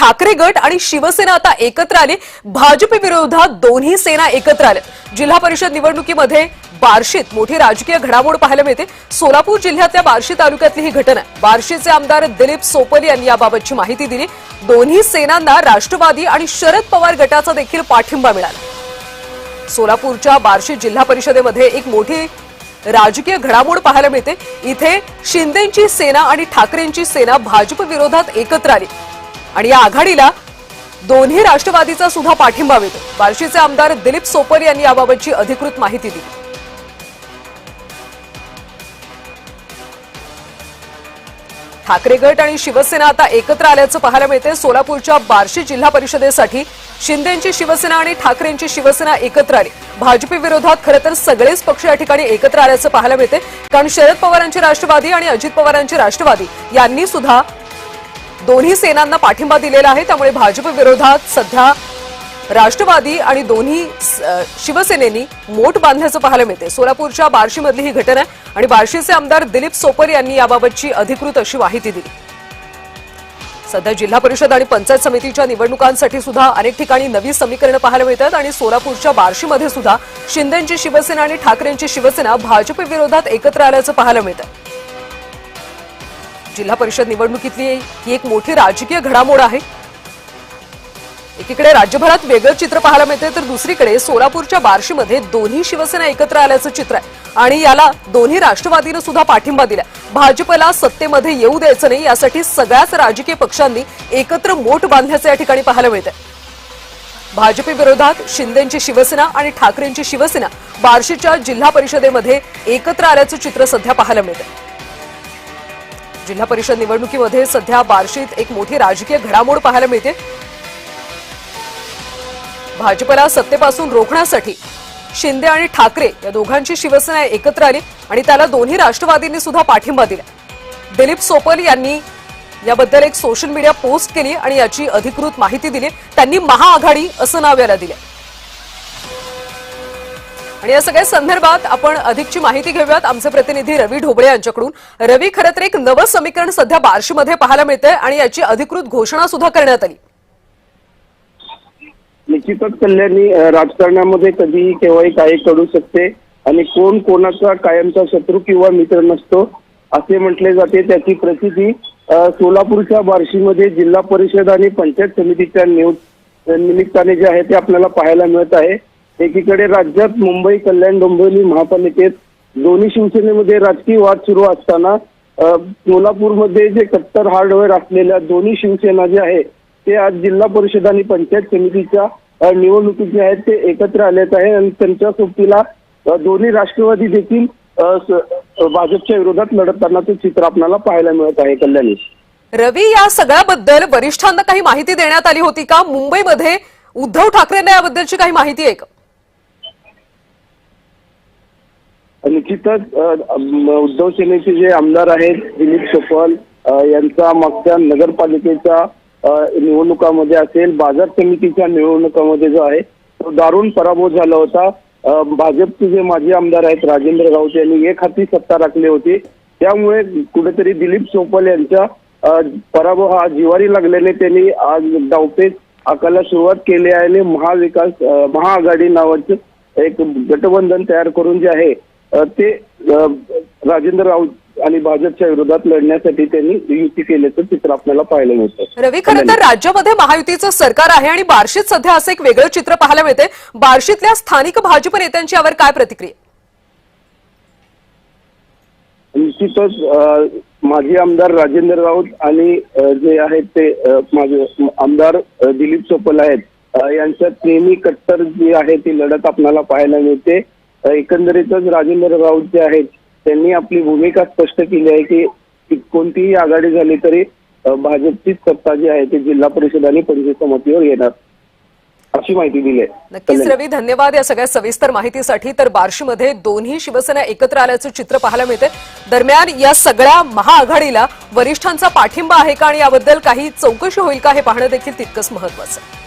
ठाकरे गट आणि शिवसेना आता एकत्र आली। भाजप विरोधात दोन्ही सेना एकत्र आल्या। जिल्हा परिषद निवडणुकीमध्ये बार्शीत मोठी राजकीय घडामोड पाहायला मिळते। सोलापूर जिल्ह्यातल्या बार्शी तालुक्यातली ही घटना आहे। बार्शीचे आमदार दिलीप सोपल यांनी याबाबतची माहिती दिली। दोन्ही सेनांना राष्ट्रवादी आणि शरद पवार गटाचा देखील पाठिंबा मिळाला। सोलापूरच्या बार्शी जिल्हा परिषदेमध्ये एक मोठी राजकीय घडामोड पाहायला मिळते। इथे शिंदेंची सेना आणि ठाकरेंची सेना भाजप विरोधात एकत्र आली आणि या आघाडीला दोन्ही राष्ट्रवादीचा सुद्धा पाठिंबा मिळतो। बार्शीचे आमदार दिलीप सोपल यांनी याबाबतची अधिकृत माहिती दिली। ठाकरे गट आणि शिवसेना आता एकत्र आल्याचं पाहायला मिळते। सोलापूरच्या बार्शी जिल्हा परिषदेसाठी शिंदेंची शिवसेना आणि ठाकरेंची शिवसेना एकत्र आली। भाजप विरोधात खरं तर सगळेच पक्ष या ठिकाणी एकत्र आल्याचं पाहायला मिळते, कारण शरद पवारांची राष्ट्रवादी आणि अजित पवारांची राष्ट्रवादी यांनी सुद्धा दोन्ही सेनांना पाठिंबा दिलेला आहे। त्यामुळे भाजप विरोधात सध्या राष्ट्रवादी आणि दोन्ही शिवसेनेनी मोठ बांधल्याचं पाहायला मिळते। सोलापूरच्या बार्शीमधली ही घटना आहे आणि बार्शीचे आमदार दिलीप सोपल यांनी याबाबतची अधिकृत अशी माहिती दिली। सध्या जिल्हा परिषद आणि पंचायत समितीच्या निवडणुकांसाठी सुद्धा अनेक ठिकाणी नवी समीकरणं पाहायला मिळतात आणि सोलापूरच्या बार्शीमध्ये सुद्धा शिंदेंची शिवसेना आणि ठाकरेंची शिवसेना भाजप विरोधात एकत्र आल्याचं पाहायला मिळतं। जिल्हा परिषद निवडणुकीतली ही एक मोठी राजकीय घडामोड आहे। एकीकडे राज्यभरात वेगळं चित्र पाहायला मिळते, तर दुसरीकडे सोलापूरच्या बार्शीमध्ये दोन्ही शिवसेना एकत्र आल्याचं चित्र आहे आणि याला दोन्ही राष्ट्रवादीनं सुद्धा पाठिंबा दिला। भाजपला सत्तेमध्ये येऊ द्यायचं नाही यासाठी सगळ्याच राजकीय पक्षांनी एकत्र मोठ बांधल्याचं या ठिकाणी पाहायला मिळतंय। भाजप विरोधात शिंदेंची शिवसेना आणि ठाकरेंची शिवसेना बार्शीच्या जिल्हा परिषदेमध्ये एकत्र आल्याचं चित्र सध्या पाहायला मिळतंय। जिल्हा परिषद निवडणुकीमध्ये सध्या बार्शीत एक मोठी राजकीय घडामोड पाहायला मिळते। भाजपला सत्तेपासून रोखण्यासाठी शिंदे आणि ठाकरे या दोघांची शिवसेना एकत्र आली आणि त्याला दोन्ही राष्ट्रवादींनी सुद्धा पाठिंबा दिला। दिलीप सोपल यांनी याबद्दल एक सोशल मीडिया पोस्ट केली आणि याची अधिकृत माहिती दिली। त्यांनी महाआघाडी असं नाव याला दिलं आणि या सगळ्या संदर्भात आपण अधिकची माहिती घेऊयात आमचे प्रतिनिधी रवी ढोबळे यांच्याकडून। रवी, खरं तर एक नवं समीकरण सध्या बार्शीमध्ये पाहायला मिळतंय आणि याची अधिकृत घोषणा सुद्धा करण्यात आली। निश्चितच कल्याणी, राजकारणामध्ये कधीही केव्हाही काही करू शकते आणि कोण कोणाचा कायमचा शत्रू किंवा मित्र नसतो असे म्हटले जाते। त्याची प्रसिद्धी सोलापूरच्या बार्शीमध्ये जिल्हा परिषद आणि पंचायत समितीच्या निमित्ताने जे आहे ते आपल्याला पाहायला मिळत आहे। एकीकडे राज्यात मुंबई, कल्याण, डोंबिवली महापालिकेत दोन्ही शिवसेनेमध्ये राजकीय वाद सुरू असताना सोलापूरमध्ये जे कट्टर हार्डवेअर असलेल्या दोन्ही शिवसेना जे आहे ते आज जिल्हा परिषद आणि पंचायत समितीच्या निवडणुकीत जे आहेत ते एकत्र आलेत आहे आणि त्यांच्या सोबतीला दोन्ही राष्ट्रवादी देखील भाजपच्या विरोधात लढतानाचं चित्र आपल्याला पाहायला मिळत आहे। कल्याणी, रवी, या सगळ्याबद्दल वरिष्ठांना काही माहिती देण्यात आली होती का? मुंबईमध्ये उद्धव ठाकरेंना याबद्दलची काही माहिती आहे का? निश्चितच उद्धव सेनेचे जे आमदार आहेत दिलीप सोपल यांचा मागच्या नगरपालिकेच्या निवडणुकामध्ये असेल, बाजार समितीच्या निवडणुकामध्ये जो आहे तो दारुण पराभव झाला होता। भाजपचे जे माजी आमदार आहेत राजेंद्र राऊत यांनी एक हाती सत्ता राखली होती, त्यामुळे कुठेतरी दिलीप सोपल यांच्या पराभव हा जिवारी लागल्याने त्यांनी आज डावपेच आकायला सुरुवात केली आहे आणि महाआघाडी नावाचं एक गठबंधन तयार करून जे आहे ते राजेंद्र राऊत आणि भाजपच्या विरोधात लढण्यासाठी त्यांनी युती केल्याचं चित्र आपल्याला पाहायला मिळतं। रवी, खरं तर राज्यामध्ये महायुतीचं सरकार आहे आणि बार्शीत सध्या असं एक वेगळं चित्र पाहायला मिळते। बार्शीतल्या स्थानिक भाजप त्यांची यावर काय प्रतिक्रिया? निश्चितच माजी आमदार राजेंद्र राऊत आणि जे आहेत ते माझे आमदार दिलीप सोपल आहेत यांच्यात नेहमी कट्टर जी आहे ती लढत आपल्याला पाहायला मिळते। एकंदरीतच राजेंद्र राऊत जे आहेत त्यांनी आपली भूमिका स्पष्ट केली आहे की कोणतीही आघाडी झाली तरी भाजपचीच सत्ता जी आहे ती जिल्हा परिषद आणि पंचायत समितीवर येणार अशी माहिती दिली आहे। नक्कीच रवी, धन्यवाद या सगळ्या सविस्तर माहितीसाठी। तर बार्शीमध्ये दोन्ही शिवसेना एकत्र आल्याचं चित्र पाहायला मिळते। दरम्यान या सगळ्या महाआघाडीला वरिष्ठांचा पाठिंबा आहे का आणि याबद्दल काही चौकशी होईल का हे पाहणं देखील तितकंच महत्त्वाचं आहे।